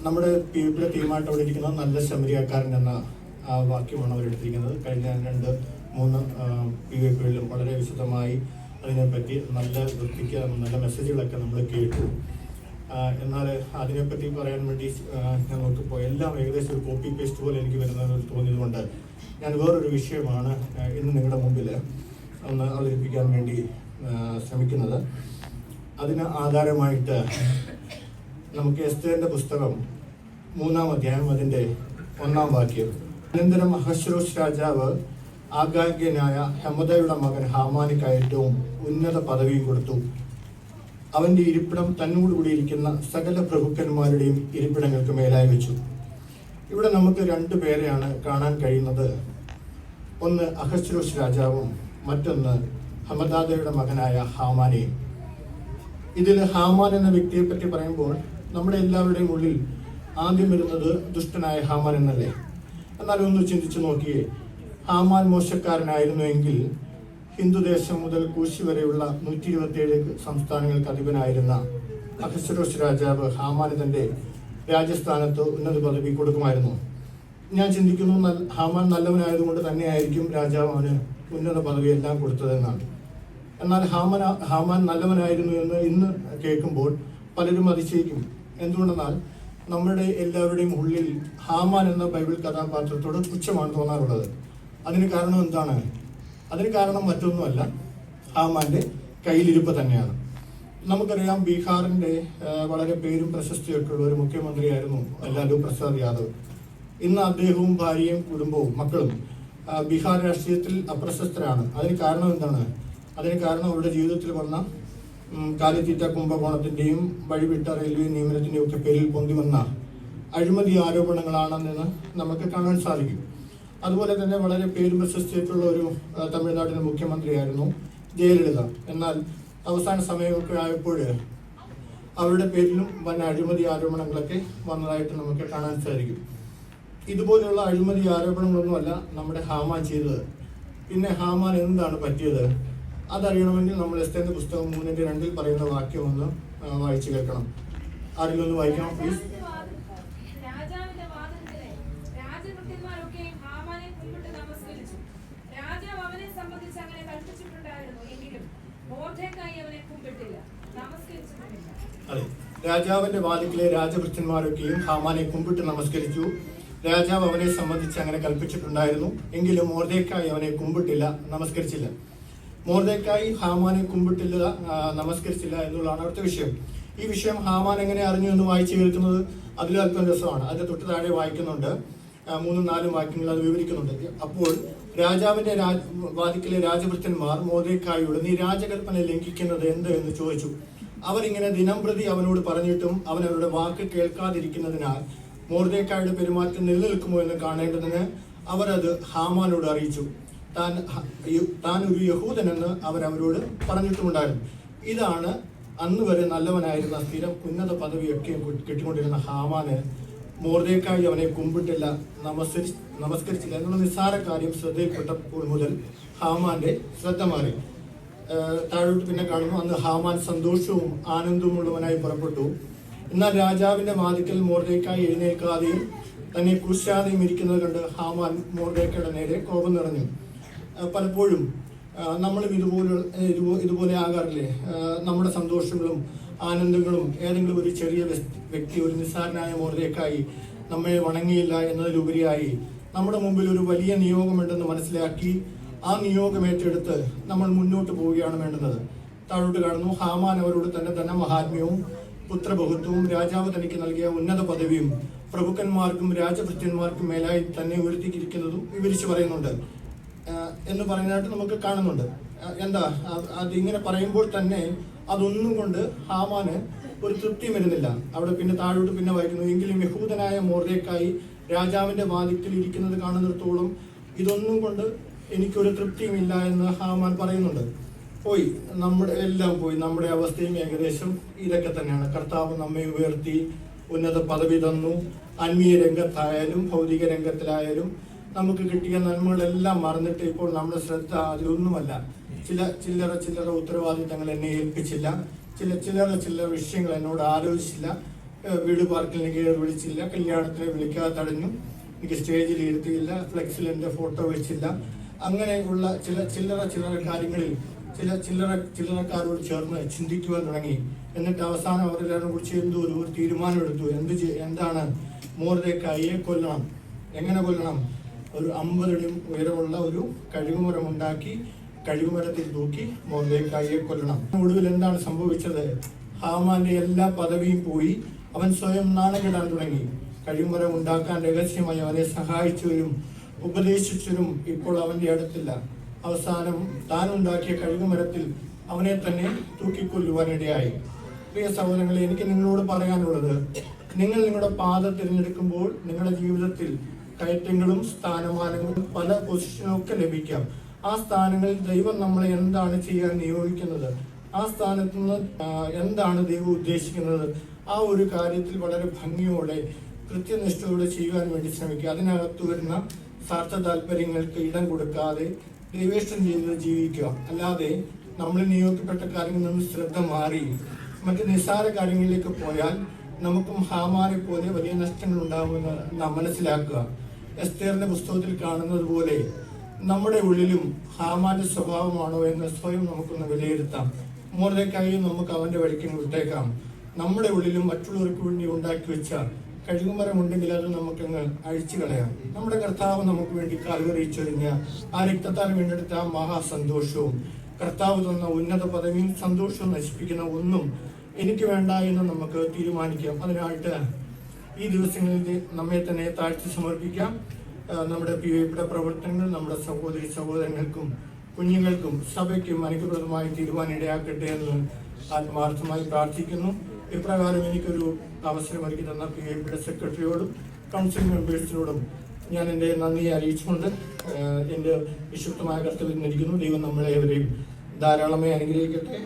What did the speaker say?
നമ്മുടെ ഇവിടെ തീരുമാനമായിട്ട് അവിടെ ഇരിക്കുന്നത് നല്ല ശമരിയാക്കാരൻ എന്ന വാക്യമാണ് അവരെടുത്തിരിക്കുന്നത്. കഴിഞ്ഞ 2-3 PVPകളിലും വളരെ വിശദമായി അതിനെപ്പറ്റി നല്ല വൃത്തിക്ക് നല്ല മെസ്സേജുകളൊക്കെ നമ്മൾ കേട്ടു. എന്നാൽ അതിനെപ്പറ്റി പറയാൻ വേണ്ടി ഞാൻ നോക്കിയപ്പോൾ എല്ലാം ഏകദേശം ഒരു കോപ്പി പേസ്റ്റ് പോലെ എനിക്ക് വരുന്നത് തോന്നിയതുകൊണ്ട് ഞാൻ വേറൊരു വിഷയമാണ് ഇന്ന് നിങ്ങളുടെ മുമ്പിൽ ഒന്ന് അവതരിപ്പിക്കാൻ വേണ്ടി ശ്രമിക്കുന്നത്. അതിന് ആധാരമായിട്ട് നമുക്ക് എസ്തേറിന്റെ പുസ്തകം 3-ാം അധ്യായം അതിൻ്റെ 1-ാം വാക്യം. അനന്തരം അഹശ്വേരോശ് രാജാവ് ആഗാഗ്യനായ ഹെമദയുടെ മകൻ ഹാമാന് കയറ്റവും ഉന്നത പദവിയും കൊടുത്തു. അവന്റെ ഇരിപ്പിടം തന്നോടുകൂടി ഇരിക്കുന്ന സകല പ്രഭുക്കന്മാരുടെയും ഇരിപ്പിടങ്ങൾക്ക് മേലായി വെച്ചു. ഇവിടെ നമുക്ക് 2 പേരെയാണ് കാണാൻ കഴിയുന്നത്. ഒന്ന് അഹശ്വേരോശ് രാജാവും മറ്റൊന്ന് ഹമദാദയുടെ മകനായ ഹാമാനെയും. ഇതിൽ ഹാമാൻ എന്ന വ്യക്തിയെ പറ്റി പറയുമ്പോൾ നമ്മുടെ എല്ലാവരുടെയും ഉള്ളിൽ ആദ്യം വരുന്നത് ദുഷ്ടനായ ഹാമാൻ എന്നല്ലേ. എന്നാൽ ഒന്ന് ചിന്തിച്ചു നോക്കിയേ, ഹാമാൻ മോശക്കാരനായിരുന്നുവെങ്കിൽ ഹിന്ദുദേശം മുതൽ കൂശി വരെയുള്ള 127 സംസ്ഥാനങ്ങൾക്ക് അധിപനായിരുന്ന അഹശ്വേരോശ് രാജാവ് ഹാമാന് തന്റെ രാജസ്ഥാനത്ത് ഉന്നത പദവി കൊടുക്കുമായിരുന്നു. ഞാൻ ചിന്തിക്കുന്നു ഹാമാൻ നല്ലവനായതുകൊണ്ട് തന്നെയായിരിക്കും രാജാവ് അവന് ഉന്നത പദവി എല്ലാം കൊടുത്തതെന്നാണ്. എന്നാൽ ഹാമാൻ നല്ലവനായിരുന്നു എന്ന് ഇന്ന് കേൾക്കുമ്പോൾ പലരും അതിശയിക്കും. എന്തുകൊണ്ടെന്നാൽ നമ്മുടെ എല്ലാവരുടെയും ഉള്ളിൽ ഹാമാൻ എന്ന ബൈബിൾ കഥാപാത്രത്തോട് പുച്ഛമാണ് തോന്നാറുള്ളത്. അതിന് കാരണം എന്താണ്? അതിന് കാരണം മറ്റൊന്നുമല്ല, ഹാമാന്റെ കയ്യിലിരിപ്പ് തന്നെയാണ്. നമുക്കറിയാം, ബീഹാറിന്റെ വളരെ പേരും പ്രശസ്തിയൊക്കെ ഉള്ള ഒരു മുഖ്യമന്ത്രിയായിരുന്നു ലാലു പ്രസാദ് യാദവ്. ഇന്ന് അദ്ദേഹവും ഭാര്യയും കുടുംബവും മക്കളും ബീഹാർ രാഷ്ട്രീയത്തിൽ അപ്രശസ്തരാണ്. അതിന് കാരണം എന്താണ്? അതിന് കാരണം അവരുടെ ജീവിതത്തിൽ വന്ന കാലിത്തീറ്റ കുംഭകോണത്തിന്റെയും വഴിവിട്ട റെയിൽവേ നിയമനത്തിന്റെയും ഒക്കെ പേരിൽ പൊന്തി വന്ന അഴിമതി ആരോപണങ്ങളാണെന്ന് നമുക്ക് കാണാൻ സാധിക്കും. അതുപോലെ തന്നെ വളരെ പേര് പ്രശസ്തിയായിട്ടുള്ള ഒരു തമിഴ്നാട്ടിലെ മുഖ്യമന്ത്രിയായിരുന്നു ജയലളിത. എന്നാൽ അവസാന സമയമൊക്കെ ആയപ്പോൾ അവരുടെ പേരിലും വൻ അഴിമതി ആരോപണങ്ങളൊക്കെ വന്നതായിട്ട് നമുക്ക് കാണാൻ സാധിക്കും. ഇതുപോലെയുള്ള അഴിമതി ആരോപണങ്ങളൊന്നുമല്ല നമ്മുടെ ഹാമാൻ ചെയ്തത്. പിന്നെ ഹാമാൻ എന്താണ് പറ്റിയത്? അതറിയണമെങ്കിൽ നമ്മൾ എസ്തേറിന്റെ പുസ്തകം 3:2 പറയുന്ന വാക്യം ഒന്ന് വായിച്ചു കേൾക്കണം. ആരെങ്കിലും ഒന്ന് വായിക്കണം പ്ലീസ്. അതെ, രാജാവിന്റെ വാതിക്കലെ രാജഭൃത്യന്മാരൊക്കെയും ഹാമാനെ കുമ്പിട്ട് നമസ്കരിച്ചു. രാജാവ് അവനെ സംബന്ധിച്ച് അങ്ങനെ കൽപ്പിച്ചിട്ടുണ്ടായിരുന്നു. എങ്കിലും മൊർദെഖായി അവനെ കുമ്പിട്ടില്ല, നമസ്കരിച്ചില്ല. മൊർദെഖായി ഹാമാനെ കുമ്പിട്ടില്ല, നമസ്കരിച്ചില്ല എന്നുള്ളതാണ് അടുത്ത വിഷയം. ഈ വിഷയം ഹാമാൻ എങ്ങനെ അറിഞ്ഞു എന്ന് വായിച്ചു കേൾക്കുന്നത് അതിൽ അല്പം രസമാണ്. അതിന്റെ തൊട്ട് താഴെ വായിക്കുന്നുണ്ട്, 3-4 വാക്യങ്ങൾ അത് വിവരിക്കുന്നുണ്ട്. അപ്പോൾ രാജാവിന്റെ വാതിക്കലെ രാജഭൃത്യന്മാർ മൊർദെഖായിയോട്, നീ രാജകൽപ്പന ലംഘിക്കുന്നത് എന്ത് എന്ന് ചോദിച്ചു. അവരിങ്ങനെ ദിനംപ്രതി അവനോട് പറഞ്ഞിട്ടും അവൻ അവരുടെ വാക്ക് കേൾക്കാതിരിക്കുന്നതിനാൽ മൊർദെഖായിയുടെ പെരുമാറ്റം നിലനിൽക്കുമോ എന്ന് കാണേണ്ടതിന് അവരത് ഹാമാനോട് അറിയിച്ചു. താൻ ഒരു യഹൂദനെന്ന് അവരവരോട് പറഞ്ഞിട്ടുമുണ്ടായിരുന്നു. ഇതാണ് അന്ന് വരെ നല്ലവനായിരുന്ന സ്ഥിരം ഉന്നത പദവിയൊക്കെ കിട്ടിക്കൊണ്ടിരുന്ന ഹാമാന് മൊർദെഖായി അവനെ കുമ്പിട്ടില്ല, നമസ്കരിച്ചില്ല എന്നുള്ള നിസ്സാര കാര്യം ശ്രദ്ധയിൽപ്പെട്ടപ്പോൾ മുതൽ ഹാമാന്റെ ശ്രദ്ധ മാറി. താഴോട്ട് പിന്നെ കാണുന്നു, അന്ന് ഹാമാൻ സന്തോഷവും ആനന്ദവുമുള്ളവനായി പുറപ്പെട്ടു. എന്നാൽ രാജാവിന്റെ വാതിക്കൽ മൊർദെഖായി എഴുന്നേൽക്കാതെയും തന്നെ കുശാതെയും ഇരിക്കുന്നത് കണ്ട് ഹാമാൻ മൊർദെഖായിയുടെ നേരെ കോപം നിറഞ്ഞു. പലപ്പോഴും നമ്മളും ഇതുപോലെ ആകാറില്ലേ? നമ്മുടെ സന്തോഷങ്ങളും ആനന്ദങ്ങളും ഏതെങ്കിലും ഒരു ചെറിയ വ്യക്തി, ഒരു നിസ്സാരനായ മൊർദെഖായി നമ്മെ വണങ്ങിയില്ല എന്നതിലുപരിയായി നമ്മുടെ മുമ്പിൽ ഒരു വലിയ നിയോഗമുണ്ടെന്ന് മനസ്സിലാക്കി ആ നിയോഗം ഏറ്റെടുത്ത് നമ്മൾ മുന്നോട്ട് പോവുകയാണ് വേണ്ടുന്നത്. താഴോട്ട് കാണുന്നു, ഹാമാൻ അവരോട് തന്റെ ധനമഹാത്മ്യവും പുത്രബഹുത്വവും രാജാവ് തനിക്ക് നൽകിയ ഉന്നത പദവിയും പ്രഭുക്കന്മാർക്കും രാജഭൃത്യന്മാർക്കും മേലായി തന്നെ ഉയർത്തിയിരിക്കുന്നതും വിവരിച്ചു പറയുന്നുണ്ട് എന്ന് പറയുന്നതായിട്ട് നമുക്ക് കാണുന്നുണ്ട്. എന്താ അതിങ്ങനെ പറയുമ്പോൾ തന്നെ അതൊന്നും കൊണ്ട് ഹാമാന് ഒരു തൃപ്തിയും വരുന്നില്ല. അവിടെ പിന്നെ താഴോട്ട് പിന്നെ വായിക്കുന്നു, എങ്കിലും യഹൂദനായ മൊർദെഖായി രാജാവിന്റെ വാതിക്കൽ ഇരിക്കുന്നത് കാണുന്നിടത്തോളം ഇതൊന്നും കൊണ്ട് എനിക്കൊരു തൃപ്തിയുമില്ല എന്ന് ഹാമാൻ പറയുന്നുണ്ട്. നമ്മുടെ അവസ്ഥയും ഏകദേശം ഇതൊക്കെ തന്നെയാണ്. കർത്താവ് നമ്മെ ഉയർത്തി ഉന്നത പദവി തന്നു. ആത്മീയ രംഗത്തായാലും ഭൗതിക രംഗത്തിലായാലും നമുക്ക് കിട്ടിയ നന്മകളെല്ലാം മറന്നിട്ട് ഇപ്പോൾ നമ്മുടെ ശ്രദ്ധ അതിലൊന്നുമല്ല. ചില്ലറ ഉത്തരവാദിത്തങ്ങൾ എന്നെ ഏൽപ്പിച്ചില്ല, ചില്ലറ വിഷയങ്ങൾ എന്നോട് ആലോചിച്ചില്ല വീട് പാർക്കിലേക്ക് വിളിച്ചില്ല, കല്യാണത്തിന് വിളിക്കാതെ തടഞ്ഞു, എനിക്ക് സ്റ്റേജിൽ ഇരുത്തിയില്ല, ഫ്ലെക്സിൽ എൻ്റെ ഫോട്ടോ വെച്ചില്ല. അങ്ങനെയുള്ള ചില്ലറ കാര്യങ്ങളിൽ ചില്ലറക്കാരോട് ചേർന്ന് ചിന്തിക്കുവാൻ തുടങ്ങി. എന്നിട്ട് അവസാനം അവരെല്ലാവരും കുറിച്ച് എന്തോ ഒരു തീരുമാനമെടുത്തു. എന്താണ് മൊർദെഖായിയെ കൊല്ലണം. എങ്ങനെ കൊല്ലണം? ഒരു 50 അടി ഉയരമുള്ള ഒരു കഴുകുമരം ഉണ്ടാക്കി കഴുകുമരത്തിൽ തൂക്കി മൊർദെഖായിയെ കൊല്ലണം. ഒടുവിൽ എന്താണ് സംഭവിച്ചത്? ഹാമാന്റെ എല്ലാ പദവിയും പോയി. അവൻ സ്വയം നാണംകെടാൻ തുടങ്ങി. കഴുകുമരം ഉണ്ടാക്കാൻ രഹസ്യമായി അവനെ സഹായിച്ചവരും ഉപദേശിച്ചവരും ഇപ്പോൾ അവന്റെ അടുത്തില്ല. അവസാനം താൻ ഉണ്ടാക്കിയ കഴുകുമരത്തിൽ അവനെ തന്നെ തൂക്കിക്കൊല്ലുവാനിടയായി. പ്രിയ സഹോദരങ്ങളെ, എനിക്ക് നിങ്ങളോട് പറയാനുള്ളത്, നിങ്ങൾ നിങ്ങളുടെ പാത തിരഞ്ഞെടുക്കുമ്പോൾ നിങ്ങളുടെ ജീവിതത്തിൽ കയറ്റങ്ങളും സ്ഥാനമാനങ്ങളും പല പൊസിഷനും ഒക്കെ ലഭിക്കാം. ആ സ്ഥാനങ്ങളിൽ ദൈവം നമ്മളെ എന്താണ് ചെയ്യാൻ നിയോഗിക്കുന്നത്, ആ സ്ഥാനത്ത് നിന്ന് എന്താണ് ദൈവം ഉദ്ദേശിക്കുന്നത്, ആ ഒരു കാര്യത്തിൽ വളരെ ഭംഗിയോടെ കൃത്യനിഷ്ഠയോടെ ചെയ്യുവാൻ വേണ്ടി ശ്രമിക്കുക. അതിനകത്ത് വരുന്ന സ്വാർത്ഥ താല്പര്യങ്ങൾക്ക് ഇടം കൊടുക്കാതെ ദൈവേഷ്ടം ചെയ്ത് ജീവിക്കുക. അല്ലാതെ നമ്മൾ നിയോഗിക്കപ്പെട്ട കാര്യങ്ങളിൽ നിന്ന് ശ്രദ്ധ മാറി മറ്റ് നിസ്സാര കാര്യങ്ങളിലേക്ക് പോയാൽ നമുക്കും ഹാമാനെ പോലെ വലിയ നഷ്ടങ്ങൾ ഉണ്ടാകുമെന്ന് നാം മനസ്സിലാക്കുക. എസ്തേറിന്റെ പുസ്തകത്തിൽ കാണുന്നത് പോലെ നമ്മുടെ ഉള്ളിലും ഹാമാന്റെ സ്വഭാവമാണോ എന്ന് സ്വയം നമുക്കൊന്ന് വിലയിരുത്താം. മൊർദെഖായിയെ നമുക്ക് അവന്റെ വഴിക്ക് വിട്ടേക്കാം. നമ്മുടെ ഉള്ളിലും മറ്റുള്ളവർക്ക് വേണ്ടി ഉണ്ടാക്കി വെച്ച കഴുകുമരമുണ്ടെങ്കിൽ അത് നമുക്കങ്ങ് അഴിച്ചു കളയാം. നമ്മുടെ കർത്താവ് നമുക്ക് വേണ്ടി കാൽവറിയിച്ചൊരിഞ്ഞ ആ രക്തത്താൽ വീണ്ടെടുത്ത ആ മഹാസന്തോഷവും കർത്താവ് തന്ന ഉന്നത പദവിയും സന്തോഷവും നശിപ്പിക്കുന്ന ഒന്നും എനിക്ക് വേണ്ട എന്ന് നമുക്ക് തീരുമാനിക്കാം. അതിനായിട്ട് ഈ ദിവസങ്ങളിൽ നമ്മെ തന്നെ താഴ്ത്തി സമർപ്പിക്കാം. നമ്മുടെ PYPയുടെ പ്രവർത്തനങ്ങൾ നമ്മുടെ സഹോദരി സഹോദരങ്ങൾക്കും കുഞ്ഞുങ്ങൾക്കും സഭയ്ക്കും അനുഗ്രഹമായി തീരുവാനിടയാക്കട്ടെ എന്ന് ആത്മാർത്ഥമായി പ്രാർത്ഥിക്കുന്നു. ഇപ്രകാരം എനിക്കൊരു അവസരം ഒരുക്കി തന്ന PYPയുടെ സെക്രട്ടറിയോടും കൗൺസിൽ മെമ്പേഴ്സിനോടും ഞാൻ എൻ്റെ നന്ദിയെ അറിയിച്ചുകൊണ്ട് എൻ്റെ വിശുദ്ധമായ കർത്തവ്യം ഇരിക്കുന്നു. ദൈവം നമ്മളെ ഏവരെയും ധാരാളമായി അനുഗ്രഹിക്കട്ടെ.